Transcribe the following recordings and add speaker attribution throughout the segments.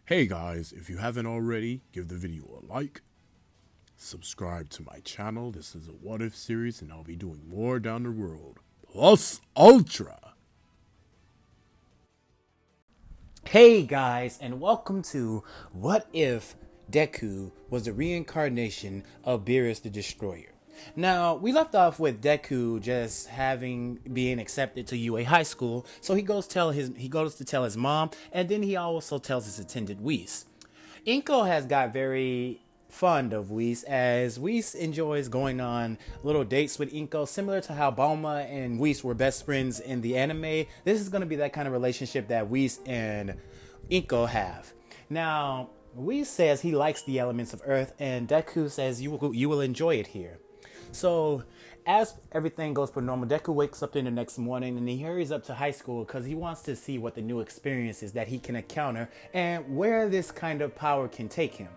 Speaker 1: Hey guys, if you haven't already, give the video a like, subscribe to my channel. This is a what if series and I'll be doing more down the road. Plus Ultra!
Speaker 2: Hey guys, and welcome to What If Deku was the reincarnation of Beerus the Destroyer. Now, we left off with Deku just being accepted to UA High School, so he goes to tell his mom, and then he also tells his attendant Whis. Inko has got very fond of Whis, as Whis enjoys going on little dates with Inko, similar to how Bulma and Whis were best friends in the anime. This is going to be that kind of relationship that Whis and Inko have. Now, Whis says he likes the elements of Earth, and Deku says you will enjoy it here. So, as everything goes per normal, Deku wakes up in the next morning and he hurries up to high school because he wants to see what the new experience is that he can encounter and where this kind of power can take him.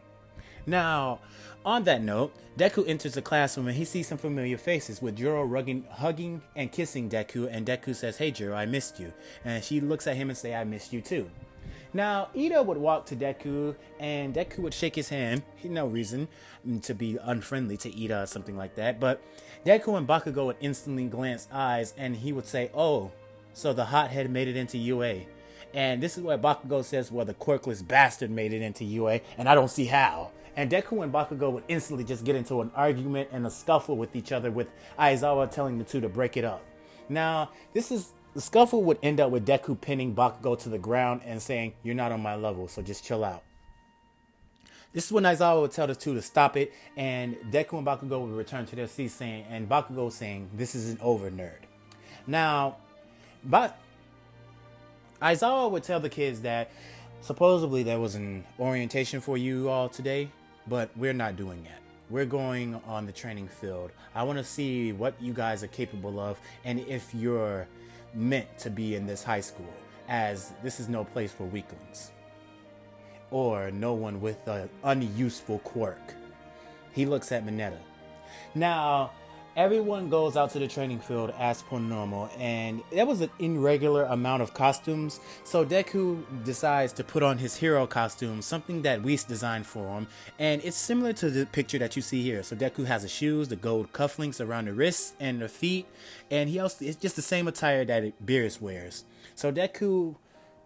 Speaker 2: Now, on that note, Deku enters the classroom and he sees some familiar faces, with Juro hugging and kissing Deku, and Deku says, "Hey Juro, I missed you." And she looks at him and say, "I missed you too." Now, Ida would walk to Deku, and Deku would shake his hand. No reason to be unfriendly to Ida or something like that, but Deku and Bakugou would instantly glance eyes, and he would say, "Oh, so the hothead made it into UA." And this is where Bakugou says, "Well, the quirkless bastard made it into UA, and I don't see how." And Deku and Bakugou would instantly just get into an argument and a scuffle with each other, with Aizawa telling the two to break it up. Now, the scuffle would end up with Deku pinning Bakugou to the ground and saying, "You're not on my level, so just chill out." This is when Aizawa would tell the two to stop it, and Deku and Bakugou would return to their seats saying, and Bakugou saying, "This isn't over, nerd." Now, but Aizawa would tell the kids that supposedly there was an orientation for you all today, but we're not doing that. We're going on the training field. I want to see what you guys are capable of and if you're meant to be in this high school, as this is no place for weaklings or no one with an unuseful quirk. He looks at Mineta. Now, everyone goes out to the training field as per normal, and there was an irregular amount of costumes, so Deku decides to put on his hero costume, something that Whis designed for him, and it's similar to the picture that you see here. So Deku has the shoes, the gold cufflinks around the wrists and the feet, and it's just the same attire that Beerus wears. So Deku,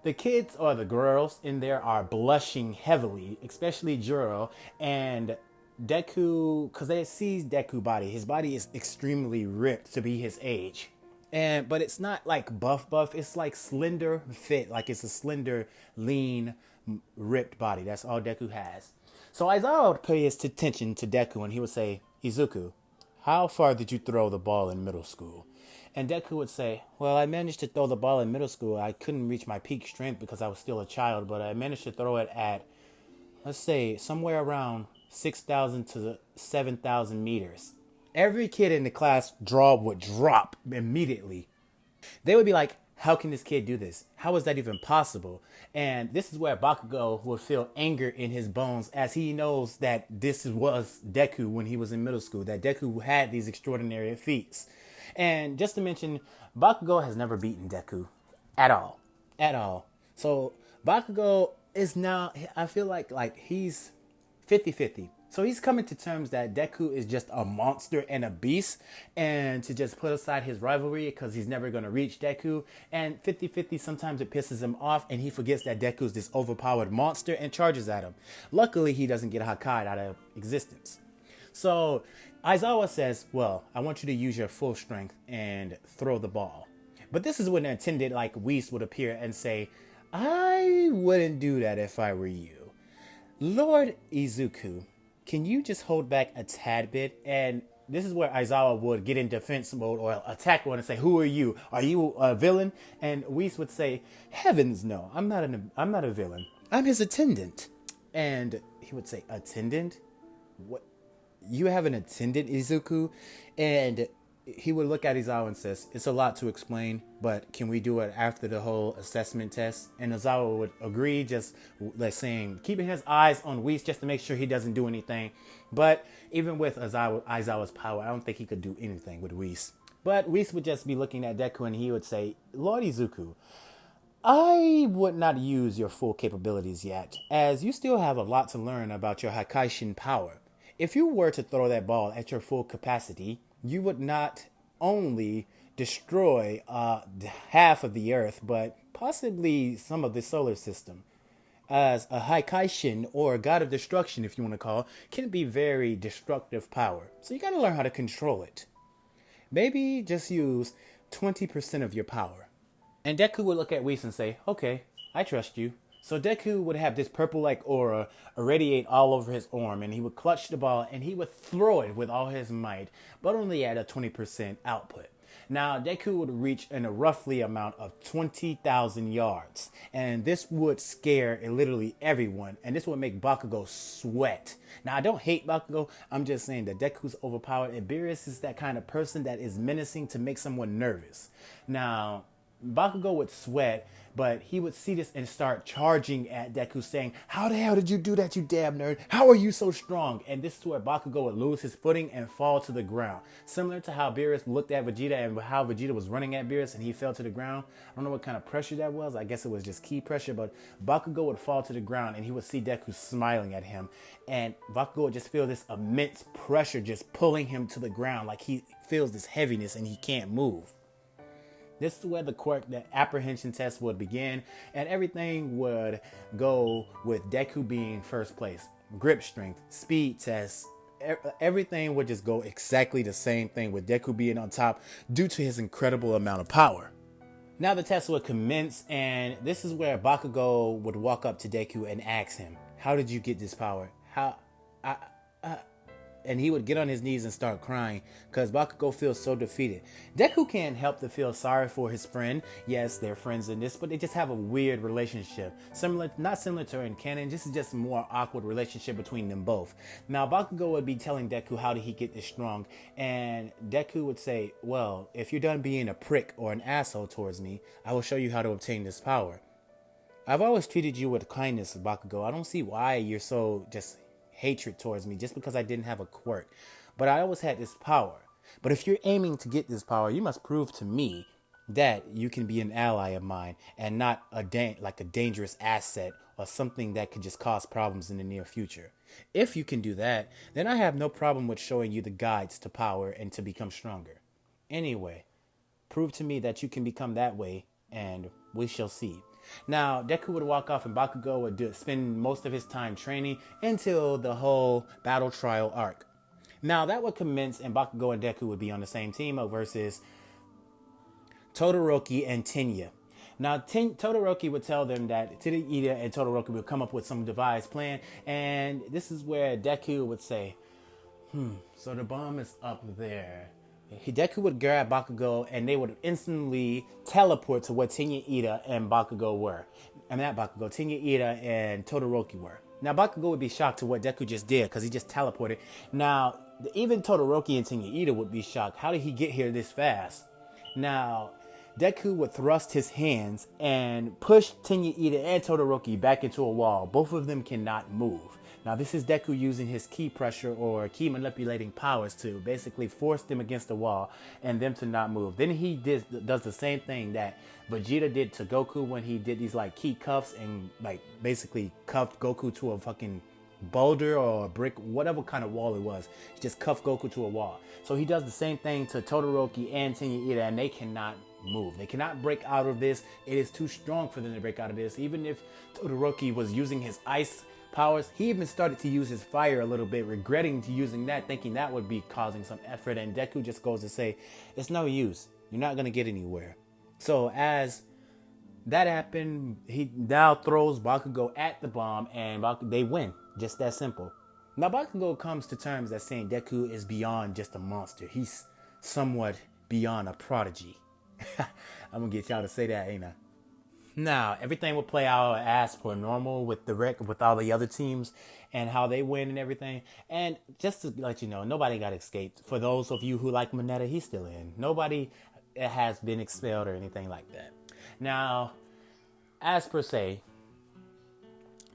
Speaker 2: the kids or the girls in there are blushing heavily, especially Juro, and Deku, because they see Deku body. His body is extremely ripped to be his age. But it's not like buff, it's like slender fit, like it's a slender, lean, ripped body. That's all Deku has. So Aizawa would pay his attention to Deku and he would say, "Izuku, how far did you throw the ball in middle school?" And Deku would say, "Well, I managed to throw the ball in middle school. I couldn't reach my peak strength because I was still a child, but I managed to throw it at, let's say, somewhere around 6,000 to 7,000 meters." Every kid in the class jaw would drop immediately. They would be like, "How can this kid do this? How is that even possible?" And this is where Bakugou would feel anger in his bones, as he knows that this was Deku when he was in middle school, that Deku had these extraordinary feats. And just to mention, Bakugou has never beaten Deku at all. At all. So Bakugou is now, I feel like he's 50-50. So he's coming to terms that Deku is just a monster and a beast, and to just put aside his rivalry because he's never going to reach Deku. And 50-50, sometimes it pisses him off and he forgets that Deku's this overpowered monster and charges at him. Luckily, he doesn't get Hakai out of existence. So Aizawa says, "Well, I want you to use your full strength and throw the ball." But this is when an attendant like Whis would appear and say, "I wouldn't do that if I were you. Lord Izuku, can you just hold back a tad bit?" And this is where Aizawa would get in defense mode or attack mode and say, "Who are you? Are you a villain?" And Whis would say, "Heavens no, I'm not a villain. I'm his attendant." And he would say, "Attendant? What? You have an attendant, Izuku?" And he would look at Izawa and says, "It's a lot to explain, but can we do it after the whole assessment test?" And Izawa would agree, just like saying, keeping his eyes on Whis just to make sure he doesn't do anything. But even with Aizawa's power, I don't think he could do anything with Whis. But Whis would just be looking at Deku and he would say, "Lord Izuku, I would not use your full capabilities yet, as you still have a lot to learn about your Hakaishin power. If you were to throw that ball at your full capacity, you would not only destroy half of the Earth, but possibly some of the solar system. As a Hakaishin, or God of Destruction, if you want to call, can be very destructive power. So you gotta learn how to control it. Maybe just use 20% of your power. And Deku would look at Whis and say, okay, I trust you. So Deku would have this purple-like aura irradiate all over his arm, and he would clutch the ball and he would throw it with all his might, but only at a 20% output. Now, Deku would reach in a roughly amount of 20,000 yards, and this would scare literally everyone, and this would make Bakugou sweat. Now, I don't hate Bakugou, I'm just saying that Deku's overpowered, and Beerus is that kind of person that is menacing to make someone nervous. Now, Bakugou would sweat, but he would see this and start charging at Deku, saying, how the hell did you do that, you damn nerd? How are you so strong? And this is where Bakugou would lose his footing and fall to the ground. Similar to how Beerus looked at Vegeta and how Vegeta was running at Beerus and he fell to the ground. I don't know what kind of pressure that was. I guess it was just ki pressure, but Bakugou would fall to the ground and he would see Deku smiling at him. And Bakugou would just feel this immense pressure just pulling him to the ground, like he feels this heaviness and he can't move. This is where the apprehension test would begin, and everything would go with Deku being first place. Grip strength, speed test, everything would just go exactly the same thing with Deku being on top due to his incredible amount of power. Now the test would commence, and this is where Bakugou would walk up to Deku and ask him, how did you get this power? And he would get on his knees and start crying because Bakugou feels so defeated. Deku can't help to feel sorry for his friend. Yes, they're friends in this, but they just have a weird relationship. Not similar to in canon, this is just a more awkward relationship between them both. Now, Bakugou would be telling Deku how did he get this strong, and Deku would say, well, if you're done being a prick or an asshole towards me, I will show you how to obtain this power. I've always treated you with kindness, Bakugou. I don't see why you're so just hatred towards me just because I didn't have a quirk. But I always had this power. But if you're aiming to get this power, you must prove to me that you can be an ally of mine and not like a dangerous asset or something that could just cause problems in the near future. If you can do that, then I have no problem with showing you the guides to power and to become stronger. Anyway, prove to me that you can become that way and we shall see. Now, Deku would walk off and Bakugou would spend most of his time training until the whole battle trial arc. Now, that would commence and Bakugou and Deku would be on the same team versus Todoroki and Tenya. Now, Todoroki would tell them that Tenya and Todoroki would come up with some devised plan, and this is where Deku would say, so the bomb is up there. Deku would grab Bakugou and they would instantly teleport to where Tenya and Bakugou were. And not Bakugou, Tenya and Todoroki were. Now Bakugou would be shocked to what Deku just did because he just teleported. Now, even Todoroki and Tenya would be shocked. How did he get here this fast? Now, Deku would thrust his hands and push Tenya and Todoroki back into a wall. Both of them cannot move. Now, this is Deku using his ki pressure or ki manipulating powers to basically force them against the wall and them to not move. Then he does the same thing that Vegeta did to Goku when he did these like ki cuffs and like basically cuffed Goku to a fucking boulder or a brick, whatever kind of wall it was. He just cuffed Goku to a wall. So he does the same thing to Todoroki and Tenya and they cannot move. They cannot break out of this. It is too strong for them to break out of this. Even if Todoroki was using his ice powers, he even started to use his fire a little bit, regretting to using that, thinking that would be causing some effort, and Deku just goes to say, it's no use. You're not going to get anywhere. So as that happened, he now throws Bakugou at the bomb, and they win. Just that simple. Now Bakugou comes to terms as saying Deku is beyond just a monster. He's somewhat beyond a prodigy. I'm going to get y'all to say that, ain't I? Now, everything will play out as per normal with all the other teams and how they win and everything. And just to let you know, nobody got escaped. For those of you who like Mineta, he's still in. Nobody has been expelled or anything like that. Now, as per se,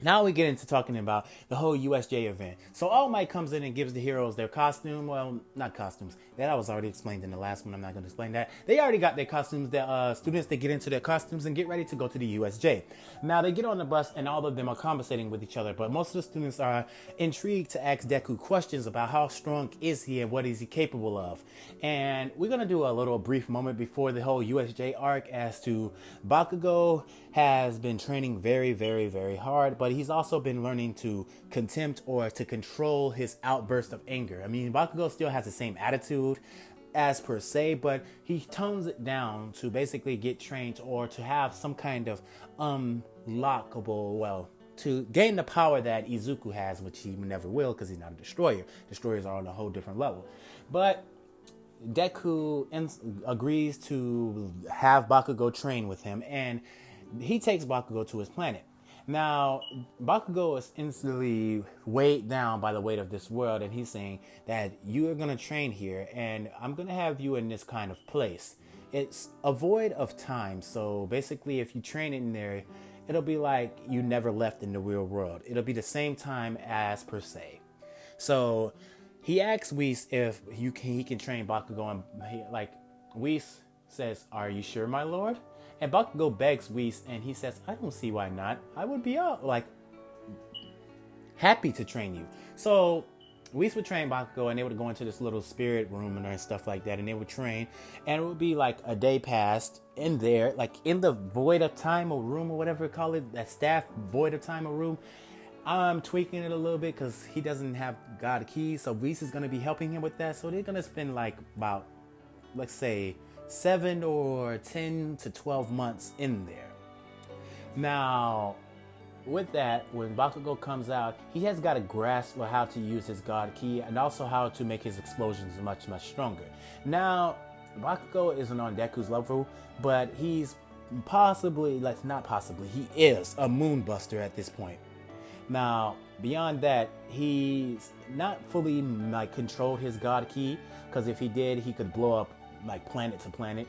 Speaker 2: Now we get into talking about the whole USJ event. So All Might comes in and gives the heroes their costume. Well, not costumes. That was already explained in the last one. I'm not going to explain that. They already got their costumes. The students, they get into their costumes and get ready to go to the USJ. Now they get on the bus and all of them are conversating with each other. But most of the students are intrigued to ask Deku questions about how strong is he and what is he capable of. And we're going to do a little brief moment before the whole USJ arc as to Bakugou has been training very, very, very hard, but he's also been learning to contempt or to control his outburst of anger. I mean, Bakugou still has the same attitude as per se, but he tones it down to basically get trained or to have some kind of unlockable, well, to gain the power that Izuku has, which he never will because he's not a destroyer. Destroyers are on a whole different level. But Deku agrees to have Bakugou train with him, and he takes Bakugou to his planet. Now, Bakugou is instantly weighed down by the weight of this world, and he's saying that you are going to train here, and I'm going to have you in this kind of place. It's a void of time, so basically if you train in there, it'll be like you never left in the real world. It'll be the same time as per se. So he asks Whis if he can train Bakugou, and Whis says, "Are you sure, my lord?" And Bakugou begs Whis, and he says, "I don't see why not. I would be happy to train you." So Whis would train Bakugou, and they would go into this little spirit room and stuff like that, and they would train, and it would be like a day passed in there, like in the void of time or room or whatever you call it, that staff void of time or room. I'm tweaking it a little bit because he doesn't have God Key, so Whis is going to be helping him with that. So they're going to spend like about, let's say, 7 or 10 to 12 months in there. Now, with that, when Bakugou comes out, he has got a grasp of how to use his God Key and also how to make his explosions much, much stronger. Now, Bakugou isn't on Deku's level, but he's he is a moonbuster at this point. Now, beyond that, he's not fully controlled his God Key, because if he did, he could blow up planet to planet,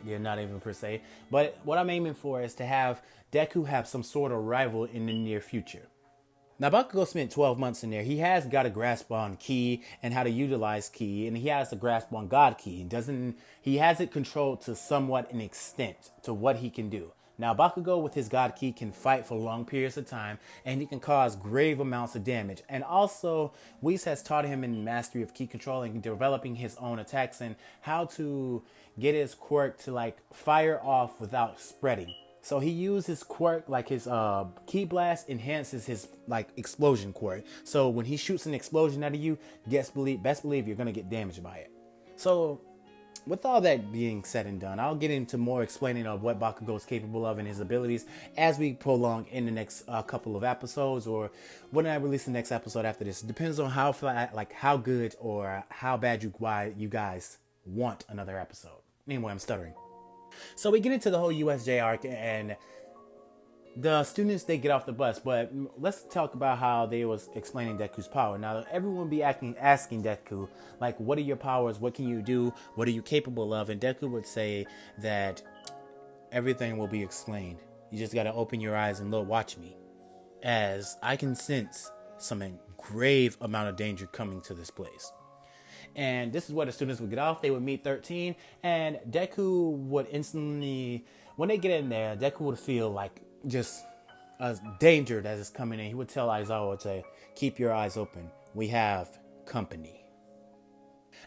Speaker 2: yeah, not even per se. But what I'm aiming for is to have Deku have some sort of rival in the near future. Now, Bakugou spent 12 months in there. He has got a grasp on Ki and how to utilize Ki, and he has a grasp on God Ki. He has it controlled to somewhat an extent to what he can do. Now, Bakugou with his God Key can fight for long periods of time, and he can cause grave amounts of damage. And also, Whis has taught him in mastery of Ki control and developing his own attacks and how to get his quirk to fire off without spreading. So he used his quirk, his Ki blast enhances his explosion quirk. So when he shoots an explosion out of you, best believe you're gonna get damaged by it. So with all that being said and done, I'll get into more explaining of what Bakugou is capable of and his abilities as we prolong in the next couple of episodes, or when I release the next episode after this. It depends on how good or how bad you guys want another episode. Anyway, I'm stuttering. So we get into the whole USJ arc, and the students, they get off the bus, but let's talk about how they was explaining Deku's power. Now, everyone be asking Deku, what are your powers? What can you do? What are you capable of? And Deku would say that everything will be explained. You just got to open your eyes and watch me, as I can sense some grave amount of danger coming to this place. And this is where the students would get off. They would meet 13, and Deku would instantly, when they get in there, Deku would feel just a danger that is coming in. He would tell Aizawa to keep your eyes open. We have company.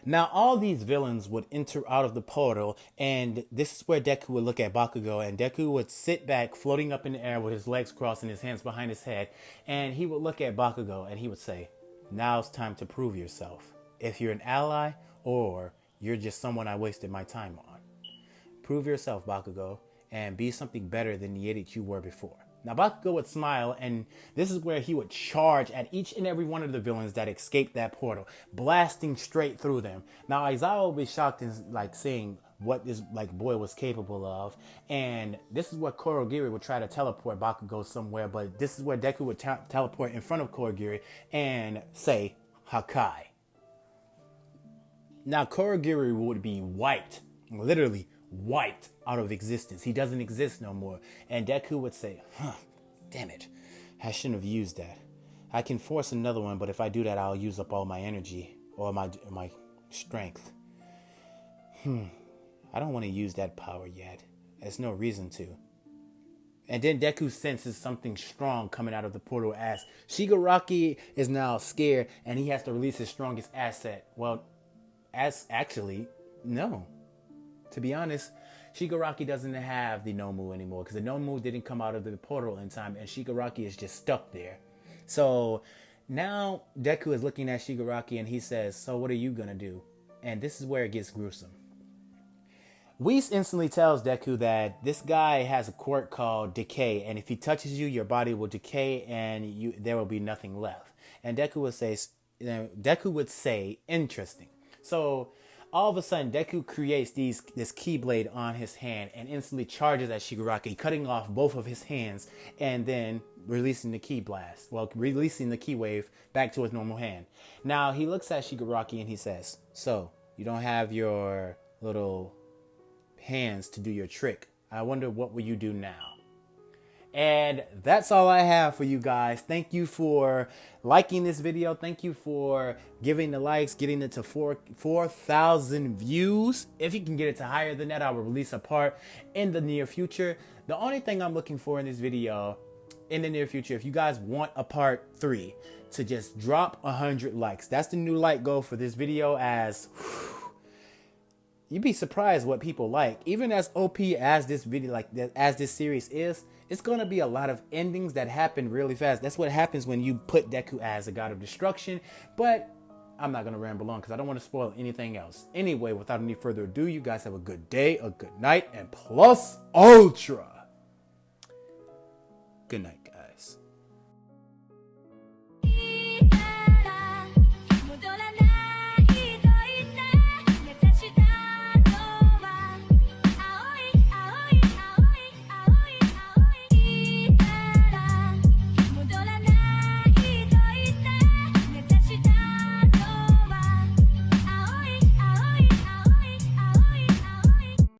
Speaker 2: Now, all these villains would enter out of the portal, and this is where Deku would look at Bakugou, and Deku would sit back, floating up in the air with his legs crossed and his hands behind his head, and he would look at Bakugou, and he would say, "Now it's time to prove yourself. If you're an ally, or you're just someone I wasted my time on. Prove yourself, Bakugou, and be something better than the idiot you were before." Now, Bakugou would smile, and this is where he would charge at each and every one of the villains that escaped that portal, blasting straight through them. Now, Aizawa would be shocked and seeing what this boy was capable of, and this is where Kurogiri would try to teleport Bakugou somewhere, but this is where Deku would teleport in front of Kurogiri and say, "Hakai." Now, Kurogiri would be wiped, literally wiped out of existence. He doesn't exist no more. And Deku would say, Damn it. I shouldn't have used that. I can force another one, but if I do that, I'll use up all my energy or my strength. I don't want to use that power yet. There's no reason to. And then Deku senses something strong coming out of the portal as Shigaraki is now scared and he has to release his strongest asset. Well, no. To be honest, Shigaraki doesn't have the Nomu anymore because the Nomu didn't come out of the portal in time and Shigaraki is just stuck there. So now Deku is looking at Shigaraki and he says, so what are you going to do? And this is where it gets gruesome. Whis instantly tells Deku that this guy has a quirk called decay, and if he touches you, your body will decay and there will be nothing left. And Deku would say, interesting. So all of a sudden, Deku creates this Keyblade on his hand and instantly charges at Shigaraki, cutting off both of his hands and then releasing the Key Blast. Well, releasing the Key Wave back to his normal hand. Now, he looks at Shigaraki and he says, so, you don't have your little hands to do your trick. I wonder what will you do now? And that's all I have for you guys. Thank you for liking this video. Thank you for giving the likes, getting it to 4,000 views. If you can get it to higher than that, I will release a part in the near future. The only thing I'm looking for in this video in the near future, if you guys want a part 3, to just drop 100 likes. That's the new like goal for this video, as you'd be surprised what people like. Even as OP as this video, as this series is, it's going to be a lot of endings that happen really fast. That's what happens when you put Deku as a god of destruction. But I'm not going to ramble on because I don't want to spoil anything else. Anyway, without any further ado, you guys have a good day, a good night, and plus ultra. Good night.